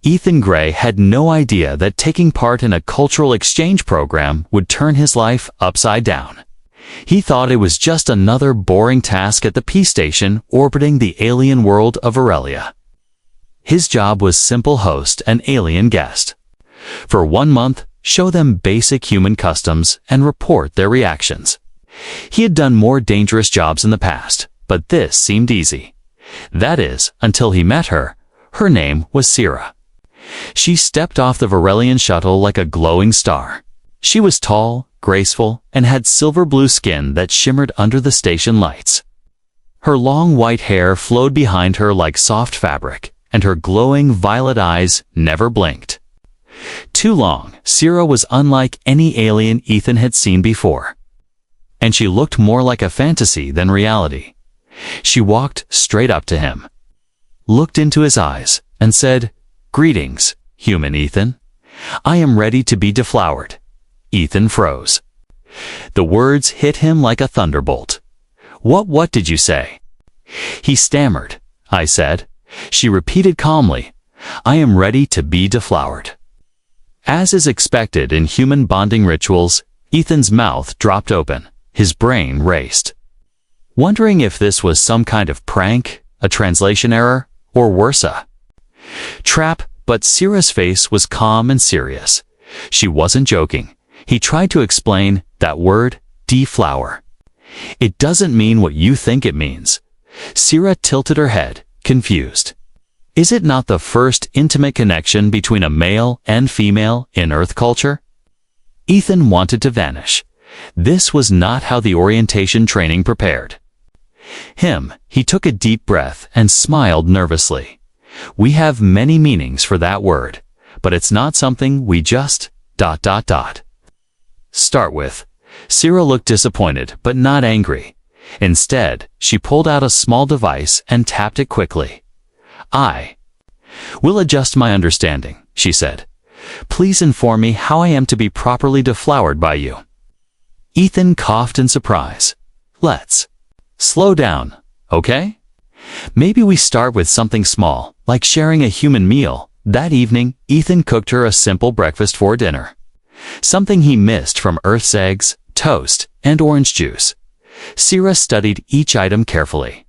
Ethan Gray had no idea that taking part in a cultural exchange program would turn his life upside down. He thought it was just another boring task at the peace station orbiting the alien world of Aurelia. His job was simple: host an alien guest. For 1 month, show them basic human customs and report their reactions. He had done more dangerous jobs in the past, but this seemed easy. That is, until he met her. Her name was Sira. She stepped off the Varelian shuttle like a glowing star. She was tall, graceful, and had silver-blue skin that shimmered under the station lights. Her long white hair flowed behind her like soft fabric, and her glowing violet eyes never blinked. Too long, Sira was unlike any alien Ethan had seen before. And she looked more like a fantasy than reality. She walked straight up to him, looked into his eyes, and said, "Greetings, human Ethan. I am ready to be deflowered." Ethan froze. The words hit him like a thunderbolt. What did you say?" He stammered. "I said," she repeated calmly, "I am ready to be deflowered." As is expected in human bonding rituals, Ethan's mouth dropped open. His brain raced, wondering if this was some kind of prank, a translation error, or worse, trap. But Sira's face was calm and serious. She wasn't joking. He tried to explain that word, deflower. "It doesn't mean what you think it means." Sira tilted her head, confused. "Is it not the first intimate connection between a male and female in Earth culture?" Ethan wanted to vanish. This was not how the orientation training prepared him. He took a deep breath and smiled nervously. "We have many meanings for that word, but it's not something we just ... start with." Sira looked disappointed, but not angry. Instead, she pulled out a small device and tapped it quickly. "I will adjust my understanding," she said. "Please inform me how I am to be properly deflowered by you." Ethan coughed in surprise. "Let's slow down, okay? Maybe we start with something small, like sharing a human meal." That evening, Ethan cooked her a simple breakfast for dinner. Something he missed from Earth's eggs, toast, and orange juice. Sira studied each item carefully.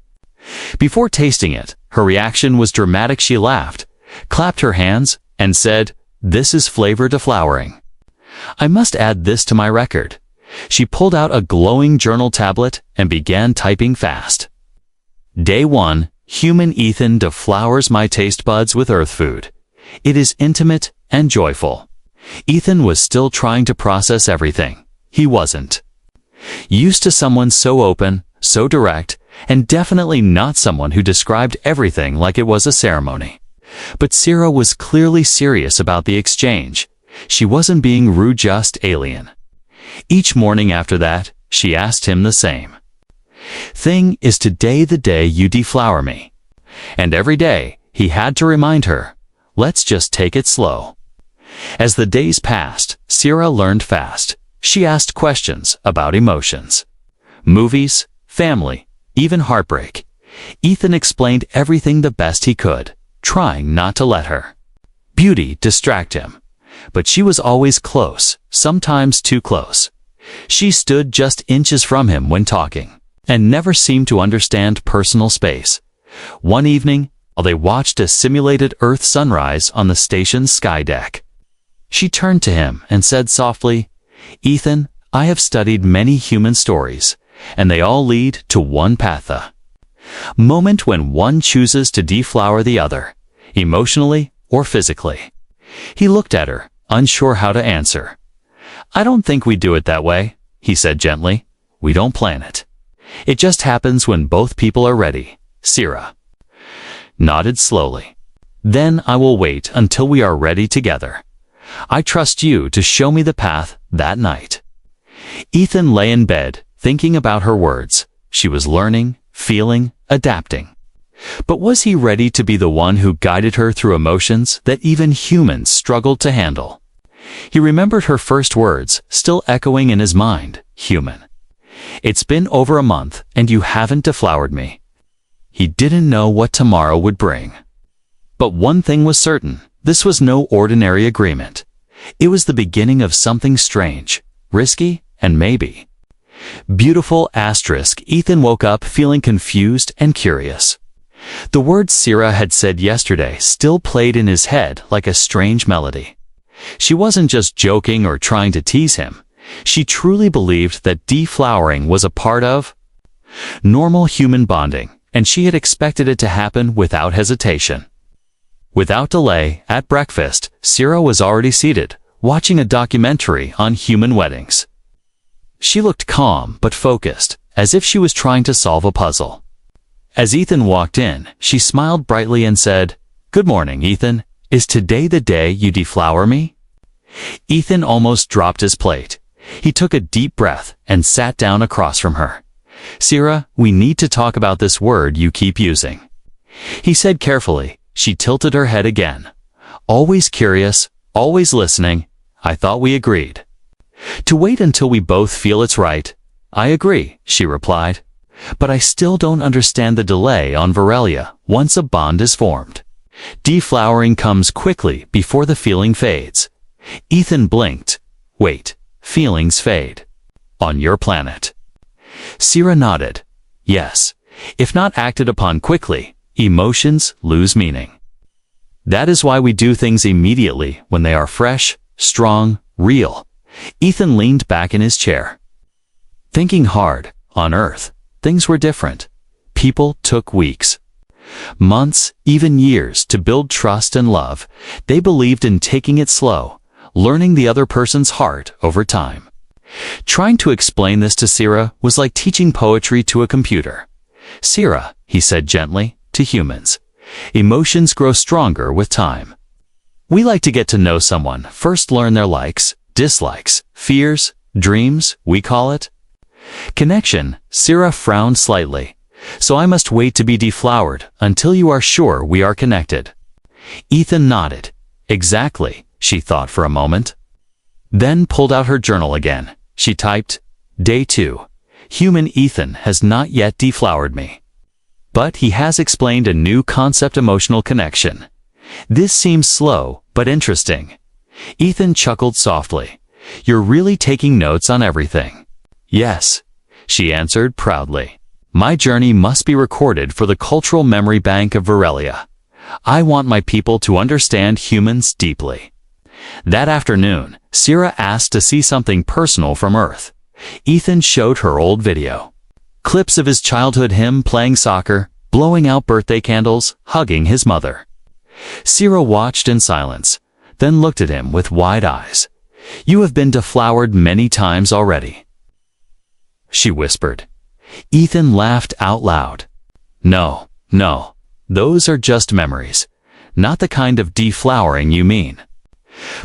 Before tasting it, her reaction was dramatic. She laughed, clapped her hands, and said, "This is flavor deflowering. I must add this to my record." She pulled out a glowing journal tablet and began typing fast. Day 1, human Ethan deflowers my taste buds with Earth food. It is intimate and joyful. Ethan was still trying to process everything. He wasn't used to someone so open, so direct, and definitely not someone who described everything like it was a ceremony. But Sira was clearly serious about the exchange. She wasn't being rude, just alien. Each morning after that, she asked him the same thing: "Is today the day you deflower me?" And every day, he had to remind her, "Let's just take it slow." As the days passed, Sira learned fast. She asked questions about emotions, movies, family, even heartbreak. Ethan explained everything the best he could, trying not to let her beauty distract him. But she was always close, sometimes too close. She stood just inches from him when talking, and never seemed to understand personal space. One evening, while they watched a simulated Earth sunrise on the station's sky deck, she turned to him and said softly, "Ethan, I have studied many human stories, and they all lead to one path, the moment when one chooses to deflower the other, emotionally or physically." He looked at her, unsure how to answer. "I don't think we do it that way," he said gently. "We don't plan it. It just happens when both people are ready." Sira nodded slowly. "Then I will wait until we are ready together. I trust you to show me the path." That night, Ethan lay in bed, thinking about her words. She was learning, feeling, adapting. But was he ready to be the one who guided her through emotions that even humans struggled to handle? He remembered her first words, still echoing in his mind, "Human. It's been over a month, and you haven't deflowered me." He didn't know what tomorrow would bring. But one thing was certain: this was no ordinary agreement. It was the beginning of something strange, risky, and maybe beautiful. Ethan woke up feeling confused and curious. The words Sierra had said yesterday still played in his head like a strange melody. She wasn't just joking or trying to tease him. She truly believed that deflowering was a part of normal human bonding, and she had expected it to happen without hesitation. Without delay, at breakfast, Sierra was already seated, watching a documentary on human weddings. She looked calm but focused, as if she was trying to solve a puzzle. As Ethan walked in, she smiled brightly and said, "Good morning, Ethan. Is today the day you deflower me?" Ethan almost dropped his plate. He took a deep breath and sat down across from her. "Sierra, we need to talk about this word you keep using," he said carefully. She tilted her head again. "Always curious, always listening. I thought we agreed to wait until we both feel it's right." "I agree," she replied. "But I still don't understand the delay on Varelia once a bond is formed. Deflowering comes quickly before the feeling fades." Ethan blinked. "Wait, feelings fade? On your planet?" Sierra nodded. "Yes. If not acted upon quickly, emotions lose meaning. That is why we do things immediately when they are fresh, strong, real." Ethan leaned back in his chair. Thinking hard, on Earth, things were different. People took weeks, months, even years to build trust and love. They believed in taking it slow, learning the other person's heart over time. Trying to explain this to Sierra was like teaching poetry to a computer. "Sierra," he said gently, "to humans, emotions grow stronger with time. We like to get to know someone, first learn their likes, dislikes, fears, dreams, we call it connection." Sierra frowned slightly. "So I must wait to be deflowered until you are sure we are connected." Ethan nodded. "Exactly," she thought for a moment. Then pulled out her journal again. She typed, "Day 2. Human Ethan has not yet deflowered me. But he has explained a new concept: emotional connection. This seems slow, but interesting." Ethan chuckled softly. "You're really taking notes on everything." "Yes," she answered proudly. "My journey must be recorded for the cultural memory bank of Varelia. I want my people to understand humans deeply." That afternoon, Sierra asked to see something personal from Earth. Ethan showed her old video. Clips of his childhood, him playing soccer, blowing out birthday candles, hugging his mother. Sierra watched in silence, then looked at him with wide eyes. "You have been deflowered many times already," she whispered. Ethan laughed out loud. No, those are just memories, not the kind of deflowering you mean."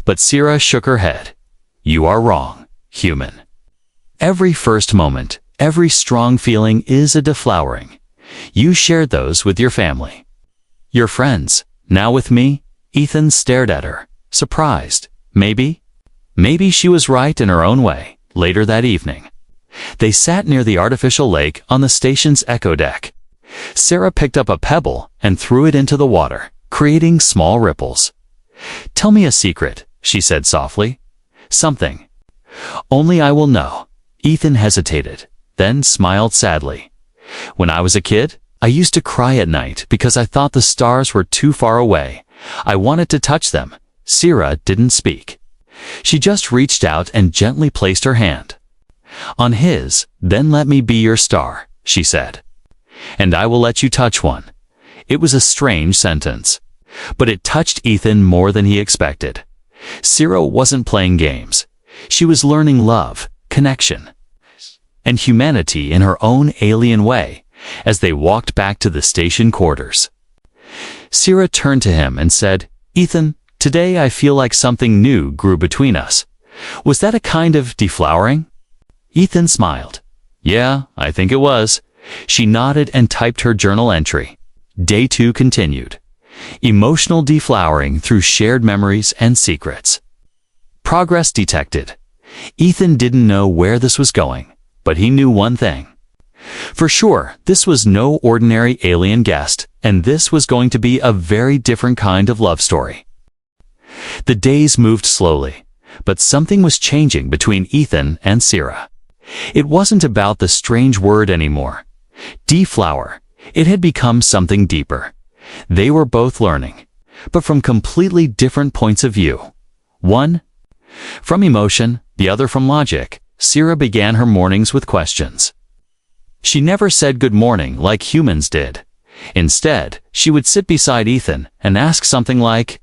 But Sierra shook her head. "You are wrong, human. Every first moment, every strong feeling is a deflowering. You shared those with your family, your friends. Now with me." Ethan stared at her, surprised. Maybe she was right in her own way. Later that evening, they sat near the artificial lake on the station's echo deck. Sierra picked up a pebble and threw it into the water, creating small ripples. "Tell me a secret," she said softly. "Something only I will know." Ethan hesitated, then smiled sadly. "When I was a kid, I used to cry at night because I thought the stars were too far away. I wanted to touch them." Sierra didn't speak. She just reached out and gently placed her hand on his. "Then let me be your star," she said. "And I will let you touch one." It was a strange sentence, but it touched Ethan more than he expected. Sierra wasn't playing games. She was learning love, connection, and humanity in her own alien way. As they walked back to the station quarters, Sierra turned to him and said, "Ethan, today I feel like something new grew between us. Was that a kind of deflowering?" Ethan smiled. "Yeah, I think it was." She nodded and typed her journal entry. Day 2 continued. Emotional deflowering through shared memories and secrets. Progress detected. Ethan didn't know where this was going, but he knew one thing. For sure, this was no ordinary alien guest, and this was going to be a very different kind of love story. The days moved slowly, but something was changing between Ethan and Sierra. It wasn't about the strange word anymore. Deflower. It had become something deeper. They were both learning, but from completely different points of view. One from emotion, the other from logic. Sierra began her mornings with questions. She never said good morning like humans did. Instead, she would sit beside Ethan and ask something like,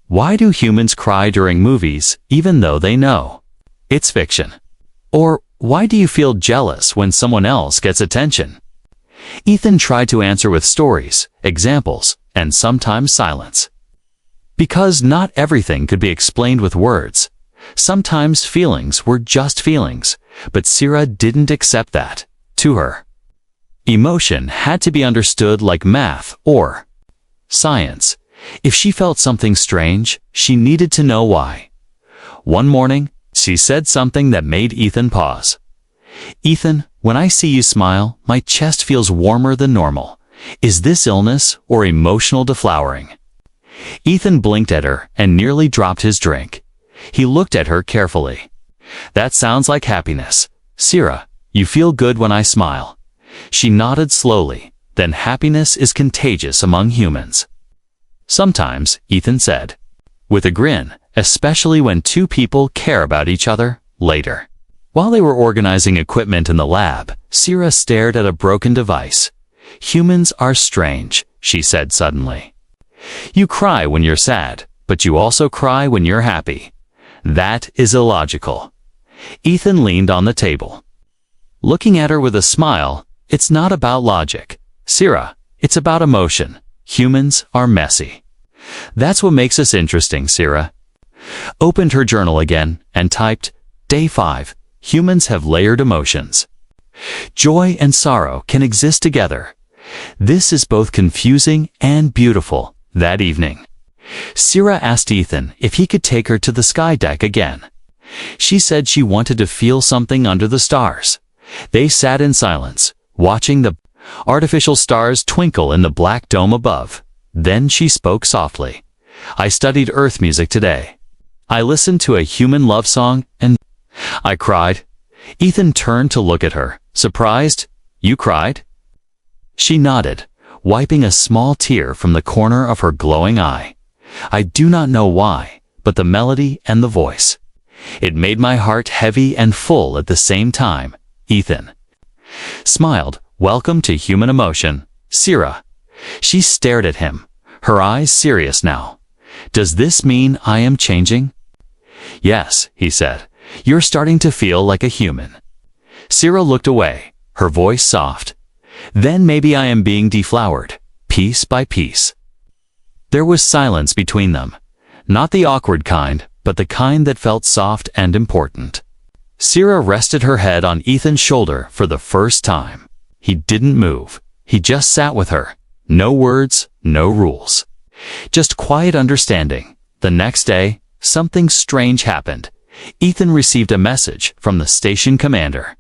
"Why do humans cry during movies even though they know it's fiction?" Or, "Why do you feel jealous when someone else gets attention?" Ethan tried to answer with stories, examples, and sometimes silence. Because not everything could be explained with words. Sometimes feelings were just feelings, but Sierra didn't accept that. To her, emotion had to be understood like math or science. If she felt something strange, she needed to know why. One morning, she said something that made Ethan pause. "Ethan, when I see you smile, my chest feels warmer than normal. Is this illness or emotional deflowering?" Ethan blinked at her and nearly dropped his drink. He looked at her carefully. "That sounds like happiness. Sierra, you feel good when I smile." She nodded slowly. "Then happiness is contagious among humans." "Sometimes," Ethan said, with a grin, "especially when two people care about each other." Later, while they were organizing equipment in the lab, Sierra stared at a broken device. "Humans are strange," she said suddenly. "You cry when you're sad, but you also cry when you're happy. That is illogical." Ethan leaned on the table, looking at her with a smile. "It's not about logic, Sierra. It's about emotion. Humans are messy. That's what makes us interesting." Sierra opened her journal again and typed, "Day 5. Humans have layered emotions. Joy and sorrow can exist together. This is both confusing and beautiful." That evening, Sierra asked Ethan if he could take her to the sky deck again. She said she wanted to feel something under the stars. They sat in silence, watching the artificial stars twinkle in the black dome above. Then she spoke softly. "I studied Earth music today. I listened to a human love song and I cried." Ethan turned to look at her, surprised. "You cried?" She nodded, wiping a small tear from the corner of her glowing eye. "I do not know why, but the melody and the voice. It made my heart heavy and full at the same time." Ethan smiled. "Welcome to human emotion, Sierra." She stared at him, her eyes serious now. "Does this mean I am changing?" "Yes," he said. "You're starting to feel like a human." Sierra looked away, her voice soft. "Then maybe I am being deflowered, piece by piece." There was silence between them. Not the awkward kind, but the kind that felt soft and important. Sierra rested her head on Ethan's shoulder for the first time. He didn't move. He just sat with her. No words, no rules. Just quiet understanding. The next day, something strange happened. Ethan received a message from the station commander.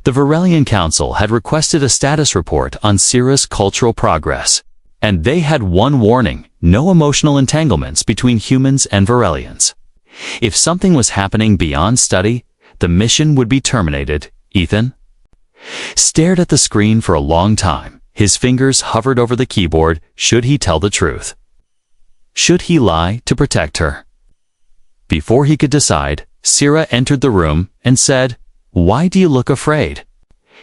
The Varelian Council had requested a status report on Sierra's cultural progress, and they had one warning: no emotional entanglements between humans and Varelians. If something was happening beyond study, the mission would be terminated. Ethan stared at the screen for a long time. His fingers hovered over the keyboard. Should he tell the truth? Should he lie to protect her? Before he could decide, Sierra entered the room and said, "Why do you look afraid?"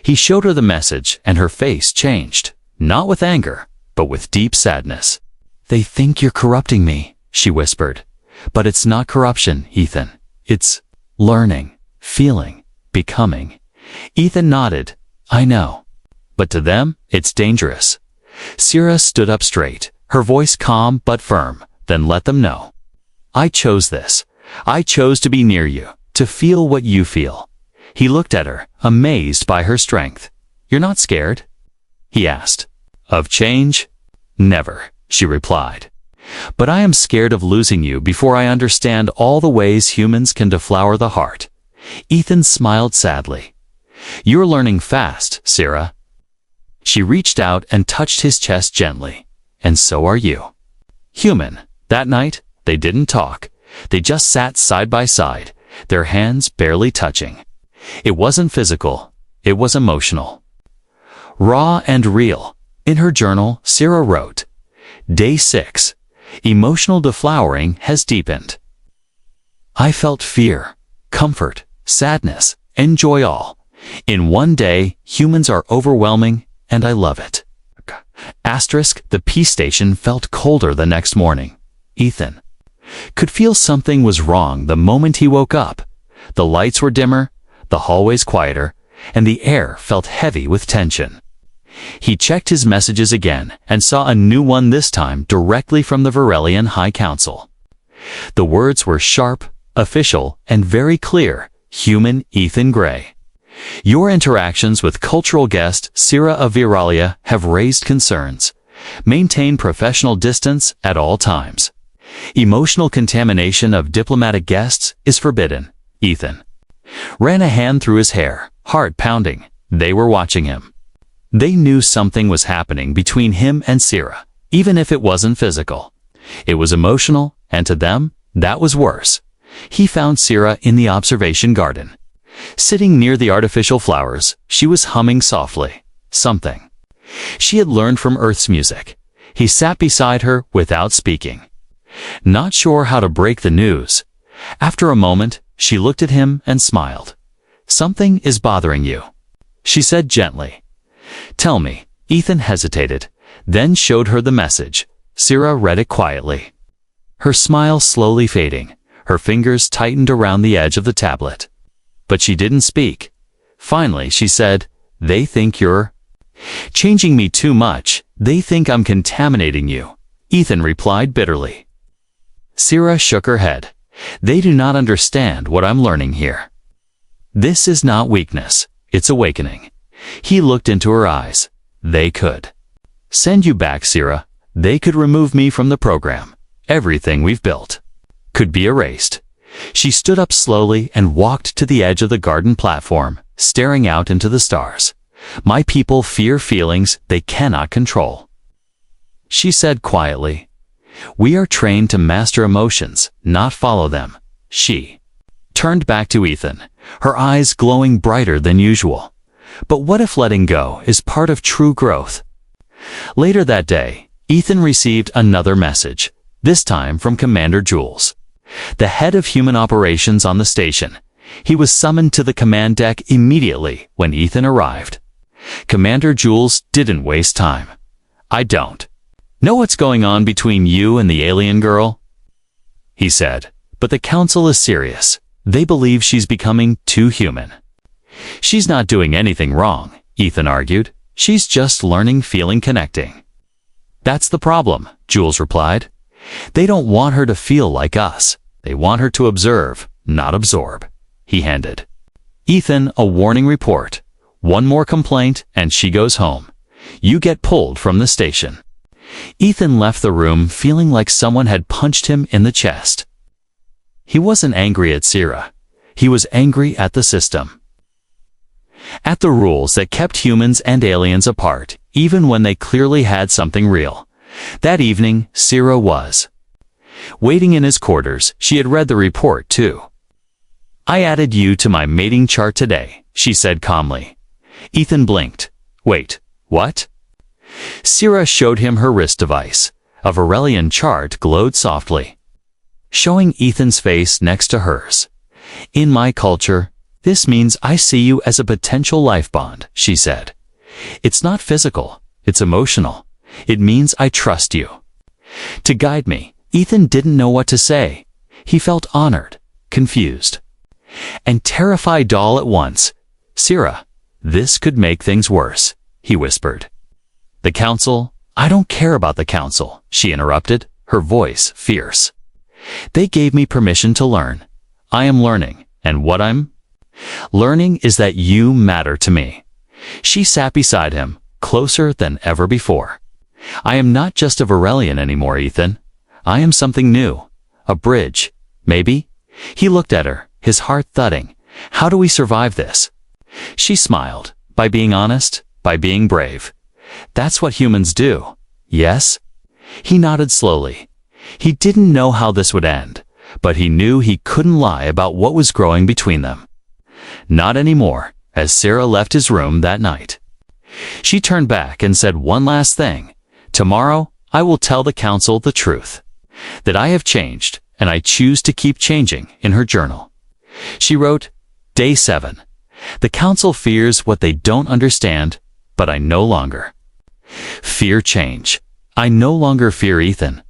He showed her the message, and her face changed, not with anger, but with deep sadness. "They think you're corrupting me," she whispered. "But it's not corruption, Ethan. It's learning, feeling, becoming." Ethan nodded. "I know. But to them, it's dangerous." Sierra stood up straight, her voice calm but firm. "Then let them know. I chose this. I chose to be near you, to feel what you feel." He looked at her, amazed by her strength. "You're not scared?" he asked. "Of change? Never," she replied. "But I am scared of losing you before I understand all the ways humans can deflower the heart." Ethan smiled sadly. "You're learning fast, Sierra." She reached out and touched his chest gently. "And so are you." Human. That night, They didn't talk. They just sat side by side, their hands barely touching. It wasn't physical. It was emotional. Raw and real. In her journal, Sarah wrote, Day 6. Emotional deflowering has deepened. I felt fear, comfort, sadness, and joy all. In one day, humans are overwhelming, and I love it. Asterisk, the peace station felt colder the next morning. Ethan could feel something was wrong the moment he woke up. The lights were dimmer, the hallways quieter, and the air felt heavy with tension. He checked his messages again and saw a new one, this time directly from the Varelian High Council. The words were sharp, official, and very clear. Human Ethan Gray. Your interactions with cultural guest Sira of Viralia have raised concerns. Maintain professional distance at all times. Emotional contamination of diplomatic guests is forbidden. Ethan ran a hand through his hair, heart pounding. They were watching him. They knew something was happening between him and Sira, even if it wasn't physical. It was emotional, and to them, that was worse. He found Sira in the observation garden. Sitting near the artificial flowers, she was humming softly. Something she had learned from Earth's music. He sat beside her without speaking. Not sure how to break the news. After a moment, she looked at him and smiled. Something is bothering you, she said gently. Tell me. Ethan hesitated, then showed her the message. Sira read it quietly. Her smile slowly fading. Her fingers tightened around the edge of the tablet. But she didn't speak. Finally, she said, They think you're changing me too much. They think I'm contaminating you. Ethan replied bitterly. Sira shook her head. They do not understand what I'm learning here. This is not weakness. It's awakening. He looked into her eyes. They could send you back, Sira. They could remove me from the program. Everything we've built could be erased. She stood up slowly and walked to the edge of the garden platform, staring out into the stars. My people fear feelings they cannot control, she said quietly. We are trained to master emotions, not follow them. She turned back to Ethan, her eyes glowing brighter than usual. But what if letting go is part of true growth? Later that day, Ethan received another message, this time from Commander Jules, the head of human operations on the station. He was summoned to the command deck immediately when Ethan arrived. Commander Jules didn't waste time. I don't know what's going on between you and the alien girl, he said, but the council is serious. They believe she's becoming too human. She's not doing anything wrong, Ethan argued. She's just learning, feeling, connecting. That's the problem, Jules replied. They don't want her to feel like us. They want her to observe, not absorb, he handed Ethan a warning report. One more complaint and she goes home. You get pulled from the station. Ethan left the room feeling like someone had punched him in the chest. He wasn't angry at Sira. He was angry at the system, at the rules that kept humans and aliens apart, even when they clearly had something real. That evening, Sira was waiting in his quarters. She had read the report too. I added you to my mating chart today, she said calmly. Ethan blinked. Wait, what? Sira showed him her wrist device. A Varelian chart glowed softly, showing Ethan's face next to hers. In my culture, this means I see you as a potential life bond, she said. It's not physical, it's emotional. It means I trust you to guide me. Ethan didn't know what to say. He felt honored, confused, and terrified all at once. Sira, this could make things worse, he whispered. The council? I don't care about the council, she interrupted, her voice fierce. They gave me permission to learn. I am learning, and what I'm learning is that you matter to me. She sat beside him, closer than ever before. I am not just a Varelian anymore, Ethan. I am something new. A bridge, maybe? He looked at her, his heart thudding. How do we survive this? She smiled. By being honest, by being brave. That's what humans do. Yes? He nodded slowly. He didn't know how this would end, but he knew he couldn't lie about what was growing between them. Not anymore, as Sarah left his room that night. She turned back and said one last thing. "Tomorrow, I will tell the council the truth. That I have changed, and I choose to keep changing," in her journal. She wrote, Day 7. The council fears what they don't understand, but I no longer fear change. I no longer fear Ethan.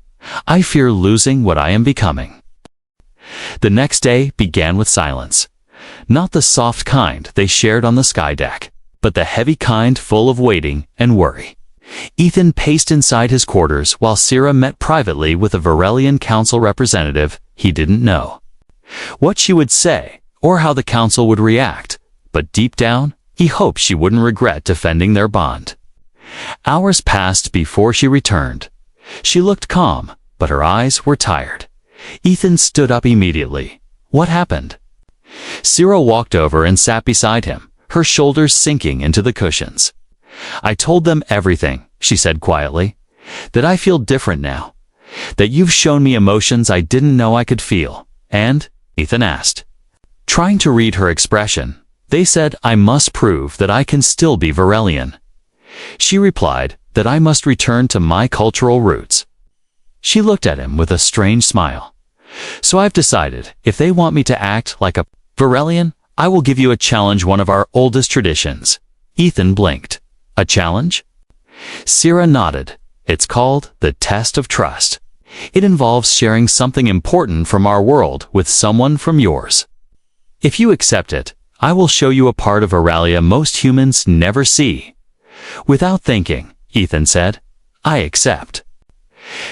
I fear losing what I am becoming. The next day began with silence. Not the soft kind they shared on the sky deck, but the heavy kind full of waiting and worry. Ethan paced inside his quarters while Sarah met privately with a Varelian council representative he didn't know what she would say or how the council would react, but deep down, he hoped she wouldn't regret defending their bond. Hours passed before she returned. She looked calm, but her eyes were tired. Ethan stood up immediately. What happened? Sarah walked over and sat beside him, her shoulders sinking into the cushions. I told them everything, she said quietly. That I feel different now. That you've shown me emotions I didn't know I could feel. And, Ethan asked, trying to read her expression, they said I must prove that I can still be Varelian. She replied that I must return to my cultural roots. She looked at him with a strange smile. So I've decided, if they want me to act like a Varelian, I will give you a challenge, one of our oldest traditions. Ethan blinked. A challenge? Sarah nodded. It's called the test of trust. It involves sharing something important from our world with someone from yours. If you accept it, I will show you a part of Aurelia most humans never see. Without thinking, Ethan said, I accept.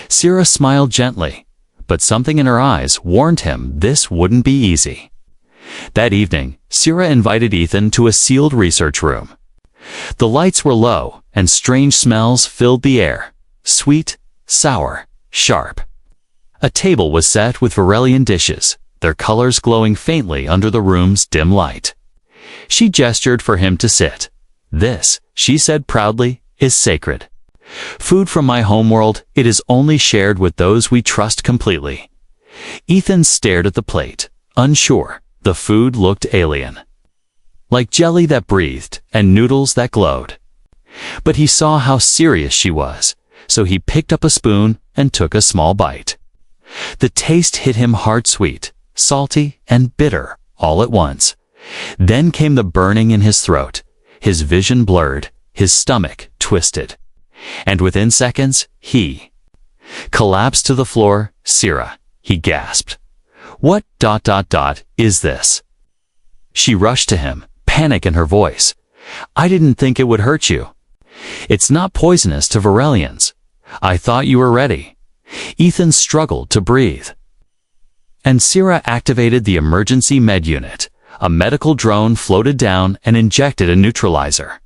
Sarah smiled gently, but something in her eyes warned him this wouldn't be easy. That evening, Sarah invited Ethan to a sealed research room. The lights were low, and strange smells filled the air. Sweet, sour, sharp. A table was set with Varelian dishes, their colors glowing faintly under the room's dim light. She gestured for him to sit. This, she said proudly, is sacred. Food from my homeworld, it is only shared with those we trust completely. Ethan stared at the plate, unsure. The food looked alien. Like jelly that breathed and noodles that glowed. But he saw how serious she was, so he picked up a spoon and took a small bite. The taste hit him hard, sweet, salty, and bitter all at once. Then came the burning in his throat, his vision blurred, his stomach twisted. And within seconds, he collapsed to the floor. Sarah, he gasped. What ... is this? She rushed to him, panic in her voice. I didn't think it would hurt you. It's not poisonous to Varelians. I thought you were ready. Ethan struggled to breathe. And Sarah activated the emergency med unit. A medical drone floated down and injected a neutralizer.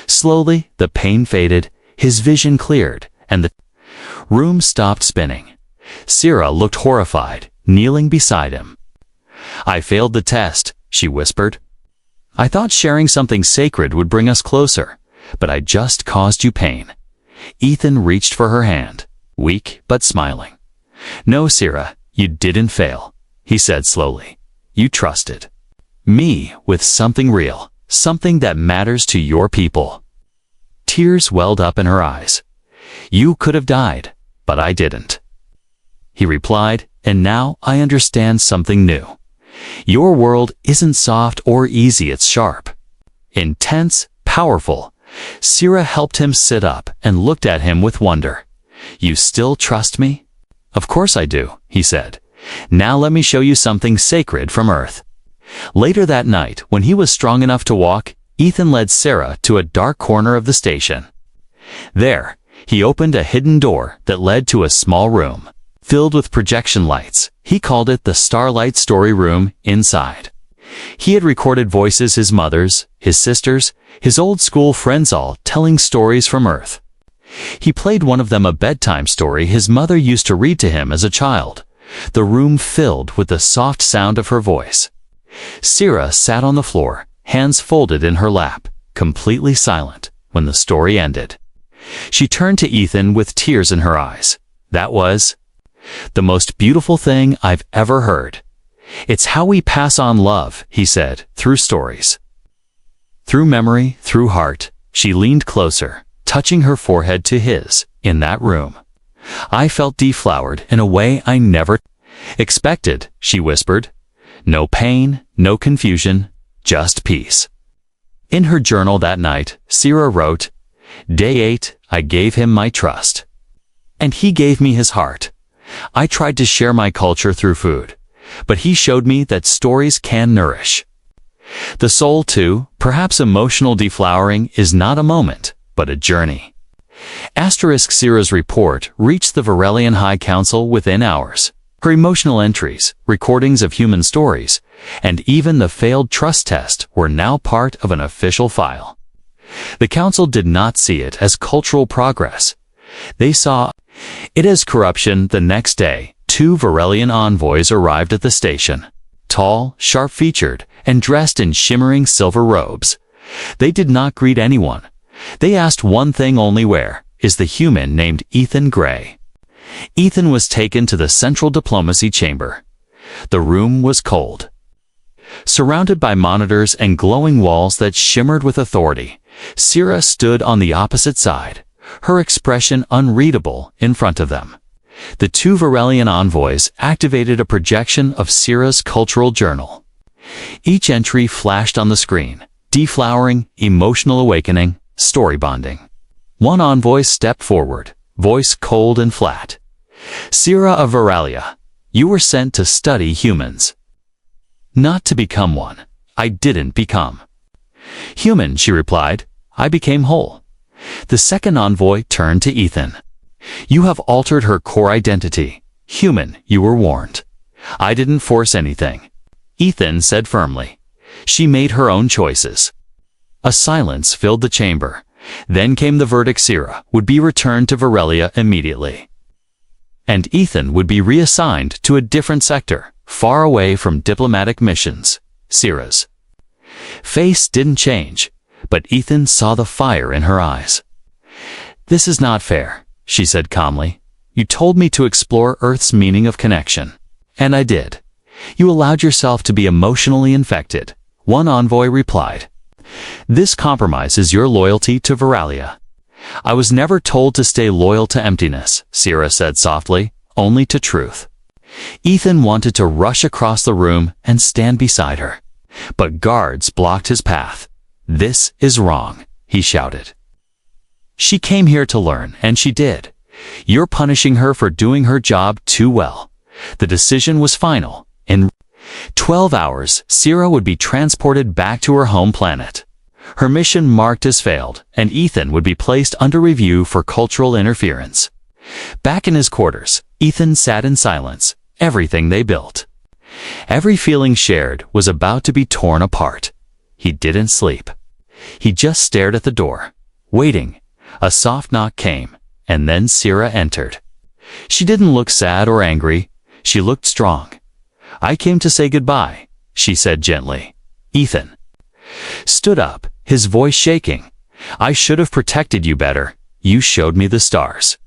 Slowly, the pain faded, his vision cleared, and the room stopped spinning. Sarah looked horrified, kneeling beside him. I failed the test, she whispered. I thought sharing something sacred would bring us closer, but I just caused you pain. Ethan reached for her hand, weak but smiling. No, Sarah, you didn't fail, he said slowly. You trusted me with something real, something that matters to your people. Tears welled up in her eyes. You could have died, but I didn't. He replied, and now I understand something new. Your world isn't soft or easy, it's sharp. Intense, powerful. Sarah helped him sit up and looked at him with wonder. You still trust me? Of course I do, he said. Now let me show you something sacred from Earth. Later that night, when he was strong enough to walk, Ethan led Sarah to a dark corner of the station. There, he opened a hidden door that led to a small room, filled with projection lights. He called it the Starlight Story Room. Inside, he had recorded voices, his mother's, his sister's, his old school friends, all telling stories from Earth. He played one of them a bedtime story his mother used to read to him as a child, the room filled with the soft sound of her voice. Sarah sat on the floor, hands folded in her lap, completely silent when the story ended. She turned to Ethan with tears in her eyes. That was "The most beautiful thing I've ever heard. It's how we pass on love," he said, "through stories. Through memory, through heart." She leaned closer, touching her forehead to his. In that room, I felt deflowered in a way I never expected, she whispered. No pain, no confusion, just peace. In her journal that night, Sira wrote, "Day 8, I gave him my trust. And he gave me his heart. I tried to share my culture through food, but he showed me that stories can nourish the soul too. Perhaps emotional deflowering is not a moment, but a journey." Sira's report reached the Varelian High Council within hours. Her emotional entries, recordings of human stories, and even the failed trust test were now part of an official file. The council did not see it as cultural progress. They saw it as corruption. The next day, 2 Varelian envoys arrived at the station. Tall, sharp-featured, and dressed in shimmering silver robes. They did not greet anyone. They asked one thing only: where is the human named Ethan Gray? Ethan was taken to the central diplomacy chamber. The room was cold. Surrounded by monitors and glowing walls that shimmered with authority, Sira stood on the opposite side, her expression unreadable in front of them. The 2 Varelian envoys activated a projection of Sira's cultural journal. Each entry flashed on the screen: deflowering, emotional awakening, story bonding. One envoy stepped forward, voice cold and flat. "Sira of Varelia, you were sent to study humans. Not to become one. I didn't become human," she replied. "I became whole." The second envoy turned to Ethan. "You have altered her core identity. Human, you were warned. I didn't force anything," Ethan said firmly. "She made her own choices." A silence filled the chamber. Then came the verdict: Sira would be returned to Varelia immediately. And Ethan would be reassigned to a different sector, far away from diplomatic missions. Sira's face didn't change, but Ethan saw the fire in her eyes. "This is not fair," she said calmly. "You told me to explore Earth's meaning of connection. And I did. You allowed yourself to be emotionally infected," one envoy replied. "This compromises your loyalty to Varelia." "I was never told to stay loyal to emptiness," Sira said softly, "only to truth." Ethan wanted to rush across the room and stand beside her, but guards blocked his path. "This is wrong," he shouted. "She came here to learn, and she did. You're punishing her for doing her job too well." The decision was final. In 12 hours, Sira would be transported back to her home planet. Her mission marked as failed, and Ethan would be placed under review for cultural interference. Back in his quarters, Ethan sat in silence. Everything they built, every feeling shared, was about to be torn apart. He didn't sleep. He just stared at the door, waiting. A soft knock came, and then Sira entered. She didn't look sad or angry. She looked strong. "I came to say goodbye," she said gently. Ethan stood up, his voice shaking. "I should have protected you better. You showed me the stars."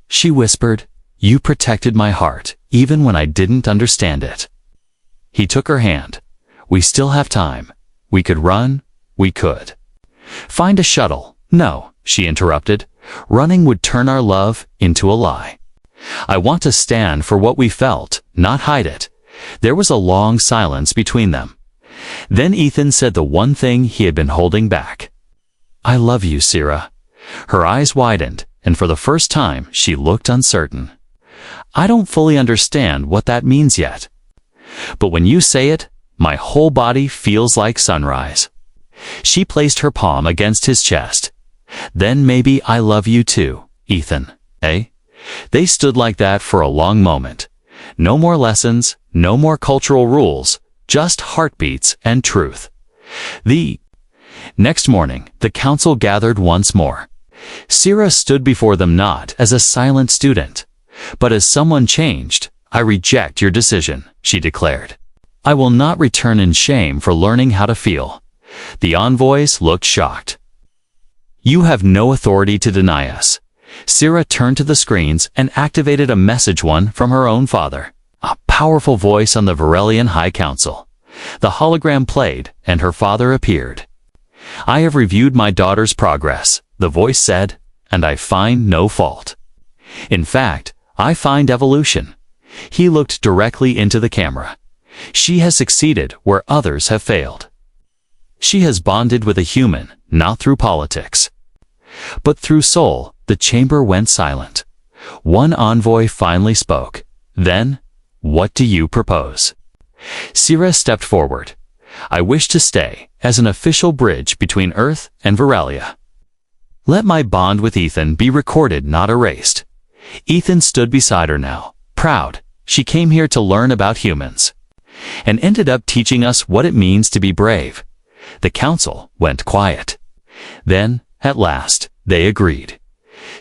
She whispered, "You protected my heart, even when I didn't understand it." He took her hand. "We still have time. We could run. We could find a shuttle." "No," she interrupted. "Running would turn our love into a lie. I want to stand for what we felt, not hide it." There was a long silence between them. Then Ethan said the one thing he had been holding back. "I love you, Sira." Her eyes widened, and for the first time she looked uncertain. "I don't fully understand what that means yet. But when you say it, my whole body feels like sunrise." She placed her palm against his chest. "Then maybe I love you too, Ethan, eh?" They stood like that for a long moment. No more lessons, no more cultural rules, just heartbeats and truth. The next morning, the council gathered once more. Sira stood before them not as a silent student, but as someone changed. "I reject your decision," she declared. "I will not return in shame for learning how to feel." The envoys looked shocked. "You have no authority to deny us. Sira turned to the screens and activated a message one from her own father, a powerful voice on the Varelian High Council. The hologram played, and her father appeared. "I have reviewed my daughter's progress," the voice said, "and I find no fault. In fact, I find evolution." He looked directly into the camera. "She has succeeded where others have failed. She has bonded with a human, not through politics, but through soul." The chamber went silent. One envoy finally spoke. "Then, what do you propose?" Sira stepped forward. "I wish to stay as an official bridge between Earth and Varelia. Let my bond with Ethan be recorded, not erased." Ethan stood beside her now, proud. She came here to learn about humans, and ended up teaching us what it means to be brave. The council went quiet. Then, at last, they agreed.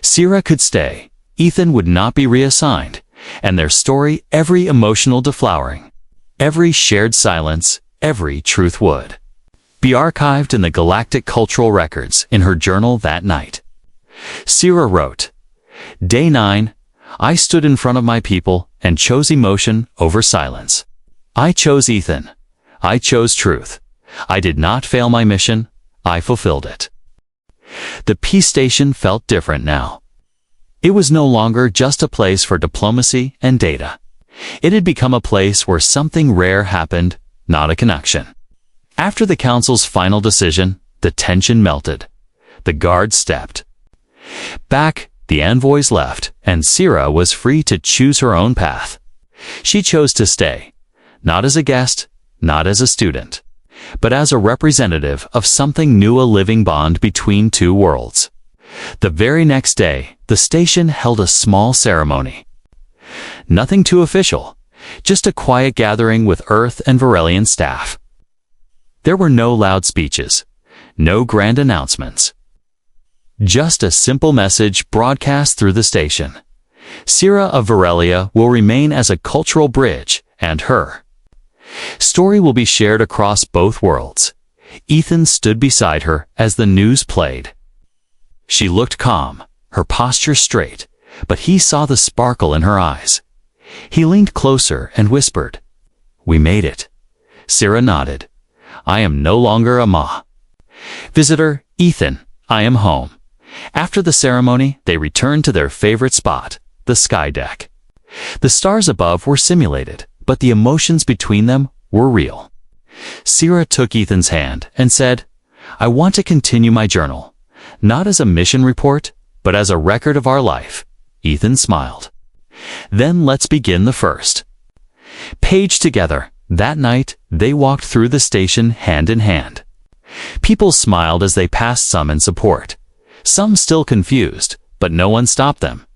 Sira could stay, Ethan would not be reassigned, and their story, every emotional deflowering, every shared silence, every truth would be archived in the galactic cultural records in her journal that night. Sira wrote, "Day 9, I stood in front of my people and chose emotion over silence. I chose Ethan. I chose truth. I did not fail my mission. I fulfilled it." The peace station felt different now. It was no longer just a place for diplomacy and data. It had become a place where something rare happened, not a connection. After the council's final decision, the tension melted. The guards stepped back, the envoys left, and Sira was free to choose her own path. She chose to stay, not as a guest, not as a student, but as a representative of something new, a living bond between two worlds. The very next day, the station held a small ceremony. Nothing too official, just a quiet gathering with Earth and Varelian staff. There were no loud speeches, no grand announcements. Just a simple message broadcast through the station. Sira of Varelia will remain as a cultural bridge, and her story will be shared across both worlds. Ethan stood beside her as the news played. She looked calm, her posture straight, but he saw the sparkle in her eyes. He leaned closer and whispered, "We made it." Sira nodded. "I am no longer a visitor, Ethan, I am home." After the ceremony, they returned to their favorite spot, the sky deck. The stars above were simulated, but the emotions between them were real. Sira took Ethan's hand and said, "I want to continue my journal, not as a mission report, but as a record of our life." Ethan smiled. "Then let's begin the first page together." That night, they walked through the station hand in hand. People smiled as they passed, some in support, some still confused, but no one stopped them.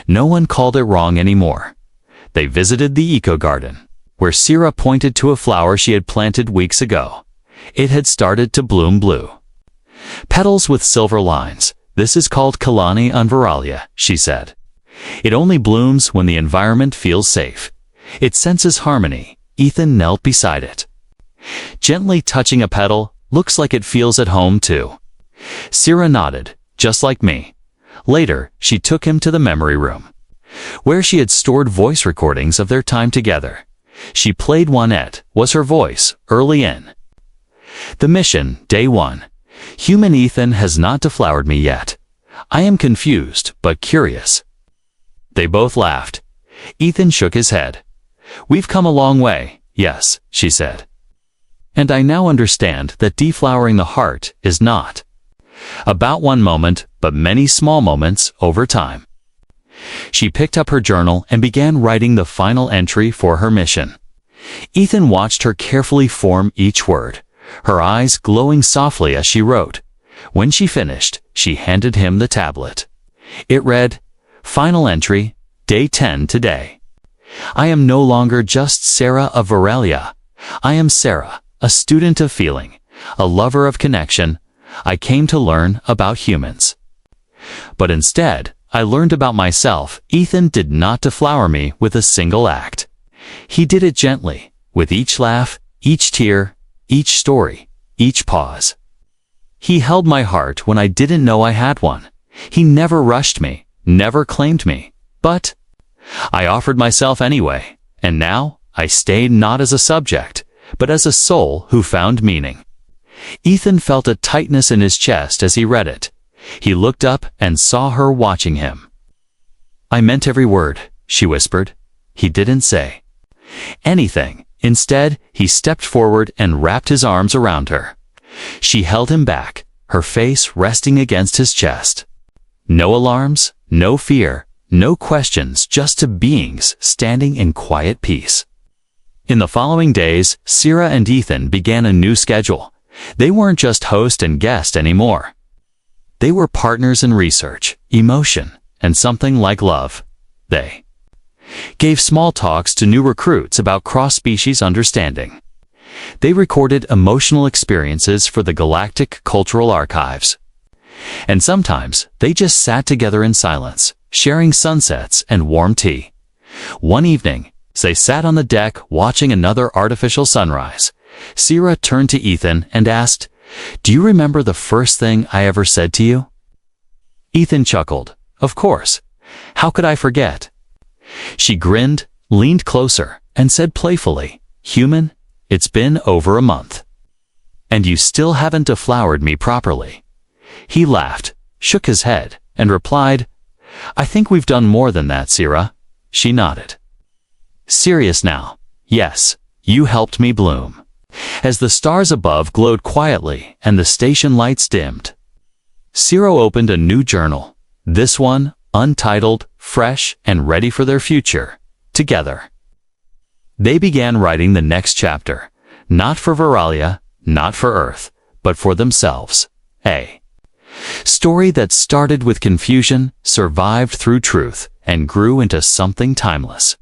No one called it wrong anymore. They visited the eco-garden, where Sira pointed to a flower she had planted weeks ago. It had started to bloom blue petals with silver lines. "This is called Kalani Unvaralia," she said. "It only blooms when the environment feels safe. It senses harmony." Ethan knelt beside it, gently touching a petal. "Looks like it feels at home too." Sira nodded, "Just like me." Later, she took him to the memory room, where she had stored voice recordings of their time together. She played one. It was her voice, early in the mission, day 1. "Human Ethan has not deflowered me yet. I am confused, but curious." They both laughed. Ethan shook his head. "We've come a long way, yes," she said. "And I now understand that deflowering the heart is not about one moment, but many small moments over time." She picked up her journal and began writing the final entry for her mission. Ethan watched her carefully form each word, her eyes glowing softly as she wrote. When she finished, she handed him the tablet. It read, "Final entry, day 10 today. I am no longer just Sarah of Varelia. I am Sarah, a student of feeling, a lover of connection. I came to learn about humans. But instead, I learned about myself." Ethan did not deflower me with a single act. He did it gently, with each laugh, each tear, each story, each pause. He held my heart when I didn't know I had one. He never rushed me, never claimed me. But I offered myself anyway, and now I stayed not as a subject, but as a soul who found meaning. Ethan felt a tightness in his chest as he read it. He looked up and saw her watching him. "I meant every word," she whispered. He didn't say anything. Instead, he stepped forward and wrapped his arms around her. She held him back, her face resting against his chest. No alarms, no fear, no questions, just two beings standing in quiet peace. In the following days, Sierra and Ethan began a new schedule. They weren't just host and guest anymore. They were partners in research, emotion, and something like love. They gave small talks to new recruits about cross-species understanding. They recorded emotional experiences for the Galactic Cultural Archives. And sometimes, they just sat together in silence, sharing sunsets and warm tea. One evening, as they sat on the deck watching another artificial sunrise, Sierra turned to Ethan and asked, "Do you remember the first thing I ever said to you?" Ethan chuckled. "Of course. How could I forget?" She grinned, leaned closer, and said playfully, "Human, it's been over a month. And you still haven't deflowered me properly." He laughed, shook his head, and replied, "I think we've done more than that, Sierra." She nodded. "Serious now. Yes, you helped me bloom." As the stars above glowed quietly and the station lights dimmed, Sierra opened a new journal. This one, untitled, fresh, and ready for their future, together. They began writing the next chapter, not for Veralia, not for Earth, but for themselves. A story that started with confusion, survived through truth, and grew into something timeless.